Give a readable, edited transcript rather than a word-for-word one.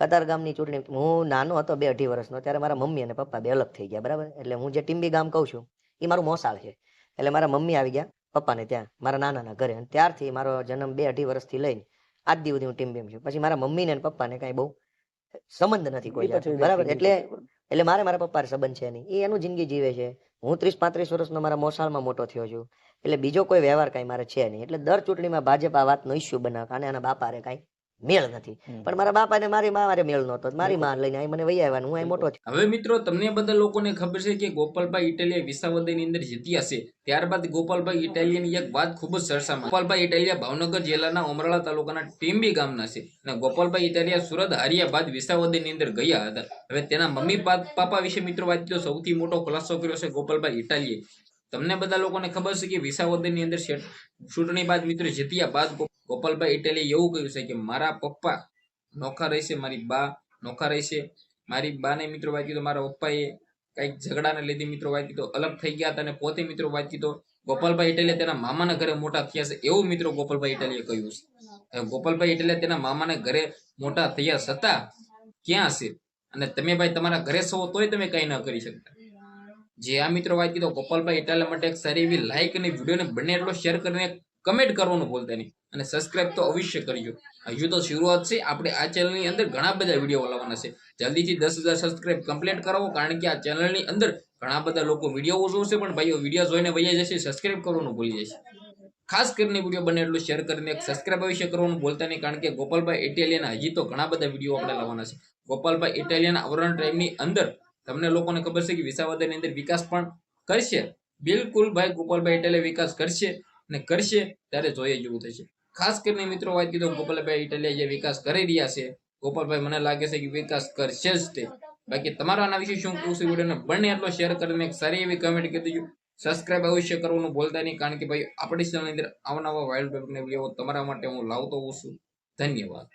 કતારગામની ચૂંટણી હું નાનો હતો 2-2.5 વર્ષનો ત્યારે મારા મમ્મી અને પપ્પા બે અલગ થઈ ગયા બરાબર. એટલે હું જે ટીંબી ગામ કહું છું એ મારું મોસાળ છે. એટલે મારા મમ્મી આવી ગયા પપ્પાને ત્યાં મારા નાનાના ઘરે, અને ત્યારથી મારો જન્મ 2-2.5 વર્ષથી લઈને આજ દી સુધી હું ટીંબીમ છું. પછી મારા મમ્મીને અને પપ્પાને કાંઈ બહુ સંબંધ નથી કોઈ જાતનો બરાબર. એટલે મારે મારા પપ્પા સંબંધ છે નહીં, એ એનું જિંદગી જીવે છે. હું 30-35 વર્ષનો મારા મોસાળમાં મોટો થયો છું. એટલે બીજો કોઈ વ્યવહાર કાંઈ મારે છે નહીં. એટલે દર ચૂંટણીમાં ભાજપ આ વાતનો ઇસ્યુ બનાવે અને આના બાપારે કાંઈ મેળ નથી. પણ મારા બાપાને મારી મારે મેળ નહોતો, મારી માં લઈને અહીં મને વહી આવ્યા, હું અહીં મોટો થયો. હવે મિત્રો તમને બધા લોકોને ખબર છે કે ગોપાલભાઈ ઇટાલિયા વિસાવદરની અંદર જીત્યા છે. ત્યારબાદ ગોપાલભાઈ ઇટાલિયાની એક વાત ખૂબ જ ચર્ચામાં. ગોપાલભાઈ ઇટાલિયા ભાવનગર જિલ્લાના ઉમરાળા તાલુકાના ટીંબી ગામના છે અને ગોપાલભાઈ ઇટાલિયા સુરત હાર્યા બાદ વિસાવદરની અંદર ગયા હતા. હવે તેના મમ્મી પાપા વિશે મિત્રો વાત તો સૌથી મોટો ખુલાસો કર્યો છે ગોપાલભાઈ ઇટાલિયાએ. તમને બધા લોકોને ખબર છે કે વિસાવદરની અંદર ચૂંટણી બાદ મિત્રો જીત્યા બાદ ગોપાલભાઈ ઇટાલિયાએ એવું કહ્યું છે કે મારા પપ્પા નોખા રહેશે, મારી બા નોખા રહેશે. મારી બાને મિત્રો વાત કીધું મારા પપ્પાએ કઈક ઝઘડાને લીધે મિત્રો વાત કીધું અલગ થઈ ગયા હતા અને પોતે મિત્રો વાત કીધું ગોપાલભાઈ ઇટાલિયા તેના મામાના ઘરે મોટા થયા છે એવું મિત્રો ગોપાલભાઈ ઇટાલિયાએ કહ્યું છે. ગોપાલભાઈ ઇટાલિયા તેના મામાના ઘરે મોટા થયા છતાં ક્યાં છે અને તમે ભાઈ તમારા ઘરે છો તોય તમે કઈ ન કરી શકતા. જે આ મિત્રો વાત કીધો ગોપાલભાઈ ઇટાલિયા માટે એક સારી એવી લાઈક અને વિડીયોને બંને એટલો શેર કરીને કમેન્ટ કરવાનું ભૂલતા નહીં અને સબસ્ક્રાઇબ તો અવશ્ય કરજો. હજુ તો શરૂઆત છે, આપણે આ ચેનલની અંદર ઘણા બધા વિડીયો લાવવાના છે. જલ્દીથી 10,000 સબસ્ક્રાઇબ કમ્પ્લીટ કરાવો, કારણ કે આ ચેનલની અંદર ઘણા બધા લોકો વિડીયો જોશે પણ ભાઈઓ વિડીયો જોઈને વૈયા જશે, સબસ્ક્રાઇબ કરવાનું ભૂલી જશે. ખાસ કરીને વિડીયો બને એટલું શેર કરીને એક સબસ્ક્રાઇબ અવશ્ય કરવાનું ભૂલતા નહીં, કારણ કે ગોપાલભાઈ ઇટાલિયાના હજી તો ઘણા બધા વિડીયો આપણે લાવવાના છે. ગોપાલભાઈ ઇટાલિયાના આવરણ ટાઈમની અંદર તમને લોકોને ખબર છે કે વિસાવદરની અંદર વિકાસ પણ કરશે. બિલકુલ ભાઈ ગોપાલભાઈ ઇટાલિયા વિકાસ કરશે અને કરશે ત્યારે જોઈએ જેવું થશે. ખાસ કરીને મિત્રો વાત કીધું ગોપાલભાઈ ઇટાલિયા જે વિકાસ કરી રહ્યા છે, ગોપાલભાઈ મને લાગે છે કે વિકાસ કરશે જ તે. બાકી તમારા આના વિશે શું કહું છે વિડીયોને બંને એટલો શેર કરીને એક સારી એવી કમેન્ટ કરી દેજો. સબસ્ક્રાઇબ અવશ્ય કરવાનું ભૂલતા નહીં, કારણ કે ભાઈ આપણી ચેનલની અંદર આવનારા વાઇલ્ડ પેપરની વિડીયો તમારા માટે હું લાવતો હોઉં છું. ધન્યવાદ.